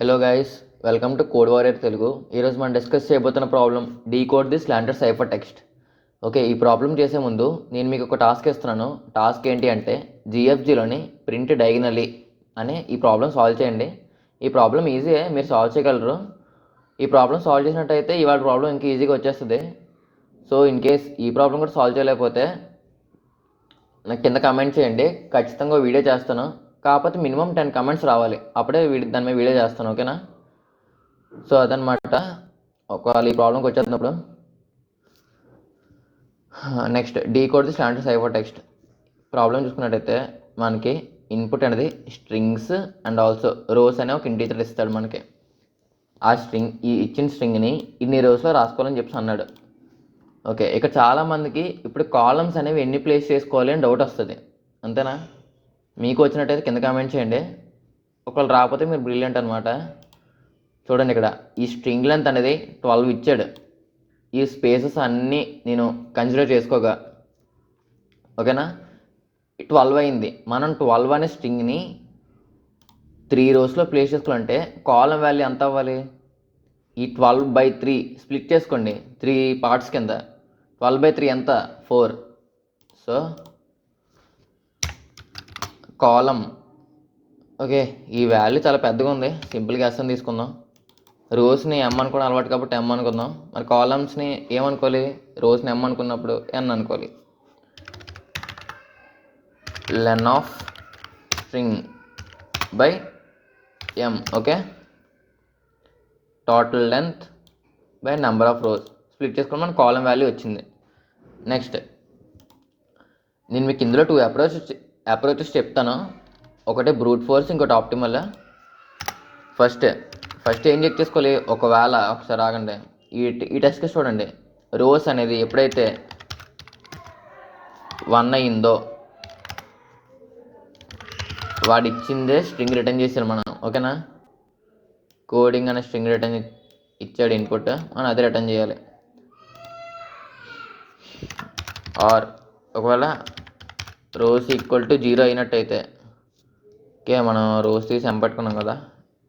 Hello guys, welcome to code warrior Telugu. ఈరోజు మనం discuss చేయబోతున్న problem decode the slanted cipher text. Okay, ఈ problem చేసే ముందు నేను మీకు ఒక టాస్క్ ఇస్తున్నాను. టాస్క్ ఏంటి అంటే జిఎఫ్జిలోని ప్రింట్ డయాగనల్లీ అనే ఈ ప్రాబ్లం సాల్వ్ చేయండి. ఈ ప్రాబ్లం ఈజీయే, మీరు సాల్వ్ చేయగలరు. ఈ ప్రాబ్లం సాల్వ్ చేసినట్టయితే ఇవాళ ప్రాబ్లం ఇంకా ఈజీగా వచ్చేస్తుంది. సో ఇన్ కేస్ ఈ ప్రాబ్లం కూడా సాల్వ్ చేయలేకపోతే నాకు కింద కమెంట్ చేయండి, ఖచ్చితంగా వీడియో చేస్తాను. కాకపోతే మినిమం 10 కమెంట్స్ రావాలి, అప్పుడే దాని మీద వీడియో చేస్తాను. ఓకేనా? సో అదనమాట. ఒకవేళ ఈ ప్రాబ్లంకి వచ్చేటప్పుడు next decode the standard cipher text problem చూసుకున్నట్టయితే మనకి ఇన్పుట్ అనేది స్ట్రింగ్స్ అండ్ ఆల్సో రోస్ అనే ఒక ఇంటీజర్ ఇస్తాడు మనకి. ఆ స్ట్రింగ్ ఈ ఇచ్చిన స్ట్రింగ్ని ఇన్ని రోస్లో రాసుకోవాలని చెప్పి అన్నాడు. ఓకే, ఇక్కడ చాలామందికి ఇప్పుడు కాలమ్స్ అనేవి ఎన్ని ప్లేస్ చేసుకోవాలి అని డౌట్ వస్తుంది. అంతేనా? మీకు వచ్చినట్టయితే కింద కామెంట్ చేయండి. ఒకవేళ రాకపోతే మీరు బ్రిలియంట్ అనమాట. చూడండి, ఇక్కడ ఈ స్ట్రింగ్ లెంత్ అనేది 12 ఇచ్చాడు. ఈ స్పేసెస్ అన్నీ నేను కన్సిడర్ చేసుకోగా, ఓకేనా, 12 అయింది. మనం 12 అనే స్ట్రింగ్ని 3 రోస్లో ప్లేస్ చేసుకోవాలంటే కాలం వాల్యూ ఎంత అవ్వాలి? ఈ 12/3 స్ప్లిట్ చేసుకోండి 3 పార్ట్స్ కింద. 12/3 ఎంత? 4. సో కాలం, ఓకే, ఈ వాల్యూ చాలా పెద్దగా ఉంది. సింపుల్గా ఎస్ అని తీసుకుందాం. రోస్ని ఎమ్ అనుకోవడం అలవాటు కాబట్టి ఎమ్ అనుకుందాం. మరి కాలమ్స్ని ఏమనుకోవాలి? రోస్ని ఎమ్ అనుకున్నప్పుడు ఎన్ అనుకోవాలి. Len of string by M. Okay, total length by number of rows split చేసుకుని మన కాలం వాల్యూ వచ్చింది. నెక్స్ట్ నేను మీకు ఇందులో 2 అప్రోచెస్ చెప్తాను. ఒకటి బ్రూట్ ఫోర్స్, ఇంకోటి ఆప్టిమల్. ఫస్ట్ ఏం చెక్ చేసుకోవాలి? ఒకవేళ ఒకసారి ఆగండి, ఈ టెస్ట్ కేసు చూడండి. రోస్ అనేది ఎప్పుడైతే 1 అయిందో వాడు ఇచ్చిందే స్ట్రింగ్ రిటర్న్ చేసారు మనం. ఓకేనా? కోడింగ్ అనే స్ట్రింగ్ రిటర్న్ ఇచ్చాడు ఇన్పుట్, మనం అదే రిటర్న్ చేయాలి. ఆర్ ఒకవేళ రోస్ ఈక్వల్ టు 0 అయినట్టయితే, ఓకే, మనం రోస్ తీసి ఎం పెట్టుకున్నాం కదా,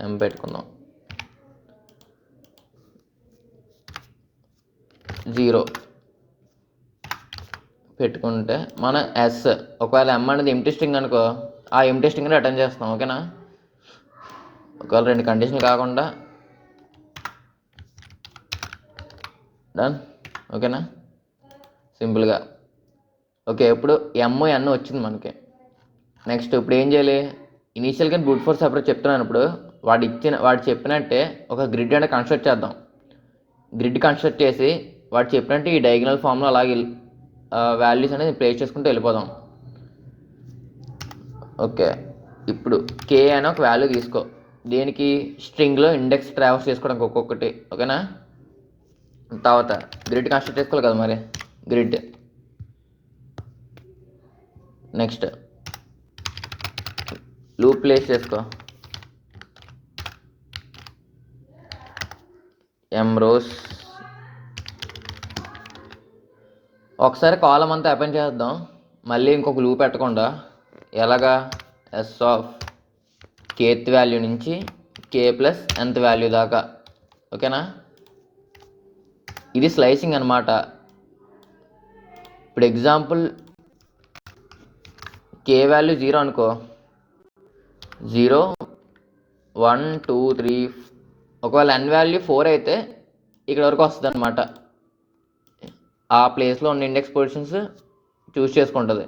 ఎం పెట్టుకుందాం. 0 పెట్టుకుంటే మనం ఎస్. ఒకవేళ ఎం అనేది ఎంప్టీ స్ట్రింగ్ అనుకో, ఆ ఎంప్టీ స్ట్రింగ్ని రిటర్న్ చేస్తాం. ఓకేనా? ఒకవేళ 2 కండిషన్లు కాకుండా డన్. ఓకేనా? సింపుల్గా. ఓకే, ఇప్పుడు ఎమ్ ఎన్ వచ్చింది మనకి. నెక్స్ట్ ఇప్పుడు ఏం చేయాలి? ఇనీషియల్గా బ్రూట్ ఫోర్స్ అప్రోచ్ చెప్తున్నాను. ఇప్పుడు వాడు చెప్పినట్టే ఒక గ్రిడ్ అంటే కన్స్ట్రక్ట్ చేద్దాం. గ్రిడ్ కన్స్ట్రక్ట్ చేసి వాడు చెప్పినట్టు ఈ డయాగనల్ ఫామ్లో అలాగే వాల్యూస్ అనేది ప్లేస్ చేసుకుంటూ వెళ్ళిపోదాం. ఓకే, ఇప్పుడు కే అని ఒక వాల్యూ తీసుకో. దేనికి? స్ట్రింగ్లో ఇండెక్స్ ట్రావర్స్ చేసుకోవడానికి ఒక్కొక్కటి. ఓకేనా? తర్వాత గ్రిడ్ కన్స్ట్రక్ట్ చేసుకోవాలి కదా, మరి గ్రిడ్. నెక్స్ట్ లూప్ ప్లేస్ చేసుకో. ఎం రోస్. ఒకసారి కాలం అంతా అపెండ్ చేద్దాం, మళ్ళీ ఇంకొక లూప్ పెట్టకుండా. ఎలాగా? ఎస్ ఆఫ్ కేత్ వాల్యూ నుంచి కే ప్లస్ nth వాల్యూ దాకా. ఓకేనా? ఇది స్లైసింగ్ అనమాట. ఇప్పుడు ఎగ్జాంపుల్ కే వాల్యూ 0 అనుకో, 0 1 2 3. ఒకవేళ n వాల్యూ 4 అయితే ఇక్కడ వరకు వస్తుంది అనమాట. ఆ ప్లేస్లో ఉన్న ఇండెక్స్ పొజిషన్స్ చూస్ చేసుకుంటుంది.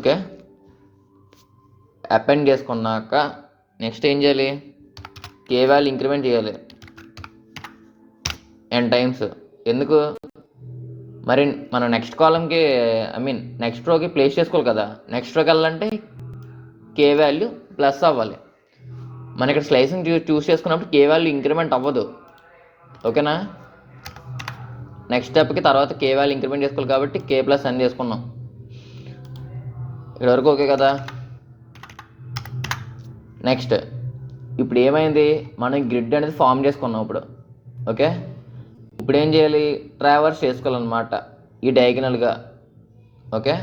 ఓకే, అపెండ్ చేసుకున్నాక నెక్స్ట్ ఏం చేయాలి? కే వాల్యూ ఇంక్రిమెంట్ చేయాలి n టైమ్స్. ఎందుకు? మరి మనం నెక్స్ట్ కాలంకి నెక్స్ట్ రోకి ప్లేస్ చేసుకోవాలి కదా. నెక్స్ట్ రోకి వెళ్ళాలంటే కే వాల్యూ ప్లస్ అవ్వాలి. మన ఇక్కడ స్లైసింగ్ చూస్ చేసుకున్నప్పుడు కే వాల్యూ ఇంక్రిమెంట్ అవ్వదు. ఓకేనా? నెక్స్ట్ స్టెప్కి తర్వాత కే వాల్యూ ఇంక్రిమెంట్ చేసుకోవాలి కాబట్టి కే ప్లస్ అని చేసుకున్నాం. ఇక్కడ వరకు ఓకే కదా? నెక్స్ట్ ఇప్పుడు ఏమైంది? మనం గ్రిడ్ అనేది ఫామ్ చేసుకున్నాం ఇప్పుడు. ఓకే, ఇప్పుడు ఏం చేయాలి? ట్రావర్స్ చేసుకోవాలన్నమాట ఈ డయాగనల్గా. Okay,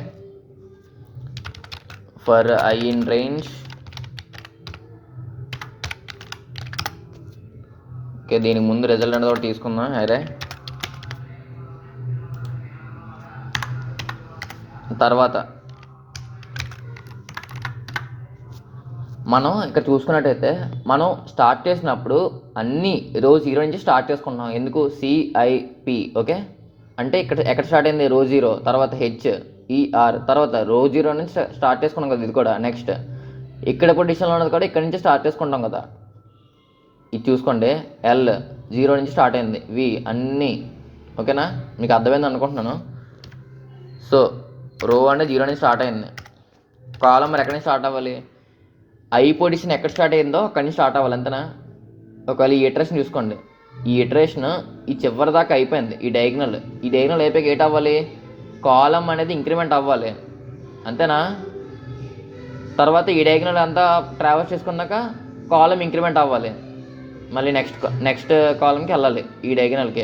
for I in range okay, దీనికి ముందు రిజల్ట్ అనేది ఒకటి తీసుకుందాం. అరే తర్వాత మనం ఇక్కడ చూసుకున్నట్టయితే మనం స్టార్ట్ చేసినప్పుడు అన్నీ రో 0 నుంచి స్టార్ట్ చేసుకుంటున్నాం. ఎందుకు? సిఐపి. ఓకే, అంటే ఇక్కడ ఎక్కడ స్టార్ట్ అయింది? రో 0, తర్వాత హెచ్ఈఆర్, తర్వాత రో 0 నుంచి స్టార్ట్ చేసుకున్నాం కదా. ఇది కూడా నెక్స్ట్ ఇక్కడ పొజిషన్లో ఉన్నది కూడా ఇక్కడ నుంచి స్టార్ట్ చేసుకుంటాం కదా. ఇది చూసుకోండి, ఎల్ 0 నుంచి స్టార్ట్ అయింది, వి అన్నీ. ఓకేనా, మీకు అర్థమైంది అనుకుంటున్నాను. సో రో అంటే 0 నుంచి స్టార్ట్ అయింది. కాలం మరి ఎక్కడి నుంచి స్టార్ట్ అవ్వాలి? ఐ పొజిషన్ ఎక్కడ స్టార్ట్ అయిందో అక్కడి నుంచి స్టార్ట్ అవ్వాలి, అంతేనా? ఒకవేళ ఈ ఇటరేషన్ చూసుకోండి, ఈ ఇటరేషన్ ఈ చివరి దాకా అయిపోయింది. ఈ డయాగ్నల్ అయిపోయాక ఏట్ అవ్వాలి? కాలం అనేది ఇంక్రిమెంట్ అవ్వాలి, అంతేనా? తర్వాత ఈ డయాగ్నల్ అంతా ట్రావెల్స్ చేసుకున్నాక కాలం ఇంక్రిమెంట్ అవ్వాలి, మళ్ళీ నెక్స్ట్ కాలంకి వెళ్ళాలి ఈ డయాగ్నల్కి.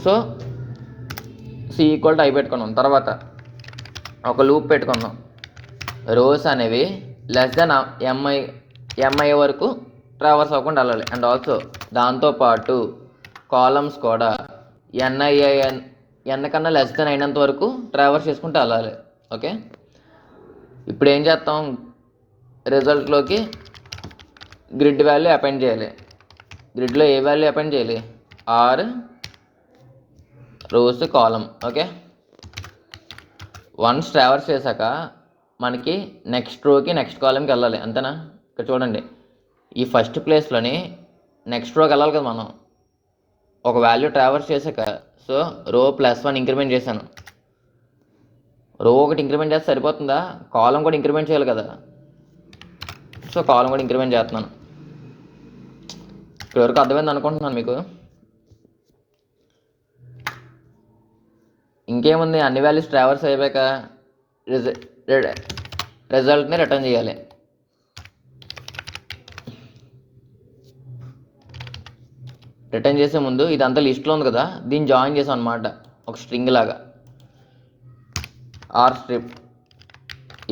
So C equal to I పెట్టుకున్నాం. తర్వాత ఒక లూప్ పెట్టుకున్నాం. రోస్ అనేవి లెస్ దెన్ ఎంఐ వరకు ట్రావర్స్ అవ్వకుండా వెళ్ళాలి. అండ్ ఆల్సో దాంతోపాటు కాలమ్స్ కూడా ఎన్ కన్నా లెస్ దెన్ అయినంత వరకు ట్రావర్స్ చేసుకుంటూ వెళ్ళాలి. ఓకే, ఇప్పుడు ఏం చేస్తాం? రిజల్ట్లోకి గ్రిడ్ వాల్యూ అపెండ్ చేయాలి. గ్రిడ్లో ఏ వాల్యూ అపెండ్ చేయాలి? Or rows column. Okay, once traverse చేశాక మనకి నెక్స్ట్ రోకి నెక్స్ట్ కాలంకి వెళ్ళాలి, అంతేనా? ఇక్కడ చూడండి, ఈ ఫస్ట్ ప్లేస్లోని నెక్స్ట్ రోకి వెళ్ళాలి కదా మనం. ఒక వాల్యూ ట్రావర్స్ చేశాక సో రో +1 ఇంక్రిమెంట్ చేశాను. రో ఒకటి ఇంక్రిమెంట్ చేస్తే సరిపోతుందా? కాలం కూడా ఇంక్రిమెంట్ చేయాలి కదా. సో కాలం కూడా ఇంక్రిమెంట్ చేస్తున్నాను. ఇక్కడ వరకు అర్థమైంది అనుకుంటున్నాను మీకు. ఇంకేముంది? అన్ని వాల్యూస్ ట్రావర్స్ అయిపోయాక రిజల్ట్ని రిటర్న్ చేయాలి. రిటర్న్ చేసే ముందు ఇదంతా లిస్ట్లో ఉంది కదా, దీన్ని జాయిన్ చేసాం అనమాట ఒక స్ట్రింగ్ లాగా. R strip.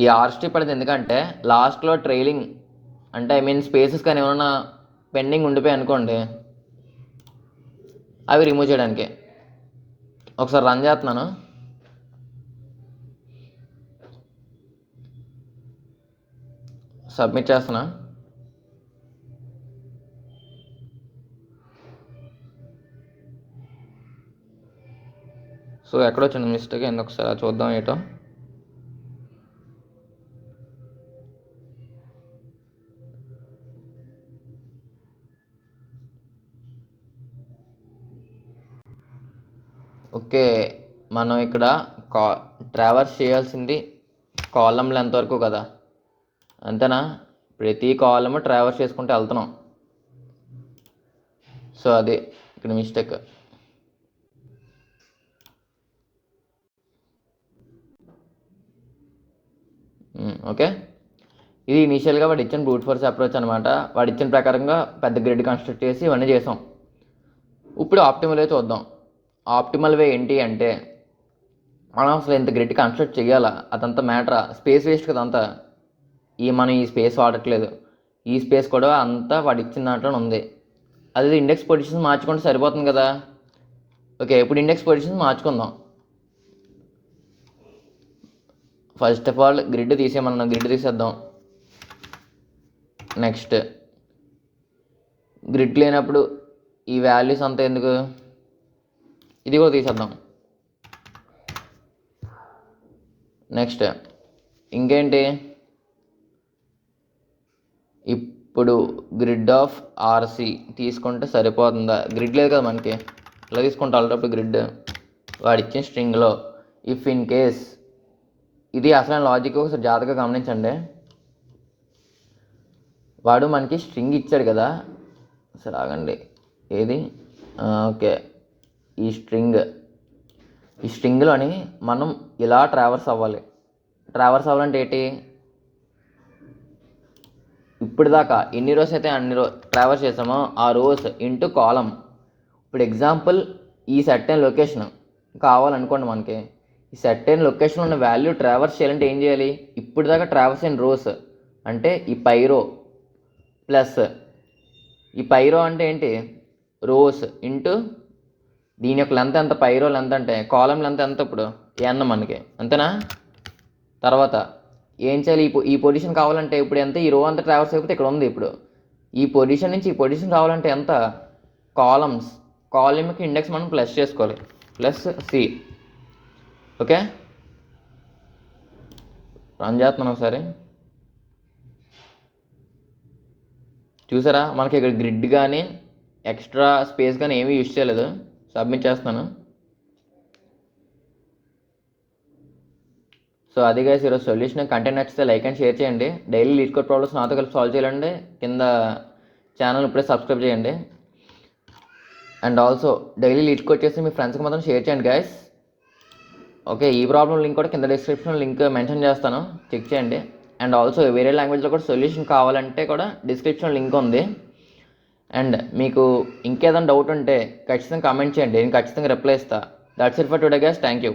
ఈ ఆర్ స్ట్రిప్ అనేది ఎందుకంటే లాస్ట్లో ట్రైలింగ్ అంటే స్పేసెస్ కానీ ఏమైనా పెండింగ్ ఉండిపోయి అనుకోండి, అవి రిమూవ్ చేయడానికి. ఒకసారి రన్ చేస్తున్నాను. సబ్మిట్ చేస్తున్నా. సో ఎక్కడొచ్చింది మిస్టేక్? ఎందుకు ఒకసారి చూద్దాం ఏటో. ఓకే, మనం ఇక్కడ ట్రావర్స్ చేయాల్సింది కాలం లెంత్ వరకు కదా, అంతేనా? ప్రతి కాలము ట్రావర్స్ చేసుకుంటూ వెళ్తున్నాం. సో అది ఇక్కడ మిస్టేక్. ఓకే, ఇది ఇనీషియల్గా వాడు ఇచ్చిన బ్రూట్ ఫోర్స్ అప్రోచ్ అనమాట. వాడు ఇచ్చిన ప్రకారంగా పెద్ద గ్రిడ్ కన్స్ట్రక్ట్ చేసి ఇవన్నీ చేసాం. ఇప్పుడు ఆప్టిమల్ వే చూద్దాం. ఆప్టిమల్ వే ఏంటి అంటే, మనం అసలు ఎంత గ్రిడ్ కన్స్ట్రక్ట్ చేయాలా? అదంతా మ్యాటరా? స్పేస్ వేస్ట్ కదా అంతా. మనం ఈ స్పేస్ వాడట్లేదు, ఈ స్పేస్ కూడా అంతా వాడు ఇచ్చిన దాంట్లో ఉంది. అది ఇండెక్స్ పొజిషన్ మార్చుకుంటే సరిపోతుంది కదా. ఓకే, ఇప్పుడు ఇండెక్స్ పొజిషన్ మార్చుకుందాం. ఫస్ట్ ఆఫ్ ఆల్ గ్రిడ్ తీసేయమన్నా, గ్రిడ్ తీసేద్దాం. నెక్స్ట్ గ్రిడ్ లేనప్పుడు ఈ వాల్యూస్ అంతా ఎందుకు, ఇది కూడా తీసేద్దాం. నెక్స్ట్ ఇంకేంటి? ఇప్పుడు గ్రిడ్ ఆఫ్ ఆర్సి తీసుకుంటే సరిపోతుందా? గ్రిడ్ లేదు కదా మనకి, ఇలా తీసుకుంటే ఆల్రెడీ గ్రిడ్ వాడు ఇచ్చిన స్ట్రింగ్లో ఇఫ్ ఇన్ కేస్, ఇది అసలు లాజిక్ ఒకసారి జాగ్రత్తగా గమనించండి. వాడు మనకి స్ట్రింగ్ ఇచ్చాడు కదా, సరే ఆగండి, ఏది? ఓకే, ఈ స్ట్రింగ్లోని మనం ఇలా ట్రావర్స్ అవ్వాలి. ట్రావర్స్ అవ్వాలంటే ఏంటి? ఇప్పుడు దాకా ఎన్ని రోస్ అయితే అన్ని ట్రావర్స్ చేసామో ఆ రోస్ ఇంటూ కాలం. ఇప్పుడు ఎగ్జాంపుల్ ఈ సర్టెన్ లొకేషన్ కావాలనుకోండి మనకి, ఈ సర్టెన్ లొకేషన్లో ఉన్న వాల్యూ ట్రావర్స్ చేయాలంటే ఏం చేయాలి? ఇప్పుడు దాకా ట్రావర్స్ అయిన రోస్ అంటే ఈ పై రో ప్లస్ ఈ పైరో అంటే ఏంటి, రోస్ ఇంటూ దీని యొక్క లెంత్ ఎంత, పైరో లెంత్ అంటే కాలం లెంత్ ఎంత ఇప్పుడు ఎన్ మనకి, అంతేనా. తర్వాత ఏం చేయాలి, ఈ పొజిషన్ కావాలంటే ఇప్పుడు ఎంత, ఈ రో అంతా ట్రావర్స్ అయిపోతే ఇక్కడ ఉంది. ఇప్పుడు ఈ పొజిషన్ నుంచి ఈ పొజిషన్ కావాలంటే ఎంత, కాలమ్కి ఇండెక్స్ మనం ప్లస్ చేసుకోవాలి, ప్లస్ సి. ఓకే, రన్ చేస్తున్నాను ఒకసారి. చూసారా మనకి ఇక్కడ గ్రిడ్ కానీ ఎక్స్ట్రా స్పేస్ కానీ ఏమీ యూజ్ చేయలేదు. సబ్మిట్ చేస్తున్నాను. సో అది గైస్ ఈరోజు సొల్యూషన్. కంటెంట్ నచ్చితే లైక్ అండ్ షేర్ చేయండి. డైలీ లీడ్ కోడ్ ప్రాబ్లమ్స్ నాతో కలిపి సాల్వ్ చేయాలండి. కింద ఛానల్ ఇప్పుడే సబ్స్క్రైబ్ చేయండి. And also daily lead code చేసి మీ ఫ్రెండ్స్కి మాత్రం షేర్ చేయండి గైస్. ఓకే, ఈ ప్రాబ్లం లింక్ కూడా కింద డిస్క్రిప్షన్లో లింక్ మెన్షన్ చేస్తాను, చెక్ చేయండి. అండ్ ఆల్సో వేరే లాంగ్వేజ్లో కూడా సొల్యూషన్ కావాలంటే కూడా డిస్క్రిప్షన్లో లింక్ ఉంది. అండ్ మీకు ఇంకేదైనా డౌట్ ఉంటే ఖచ్చితంగా కామెంట్ చేయండి, నేను ఖచ్చితంగా రిప్లై ఇస్తాను. That's it for today guys, thank you.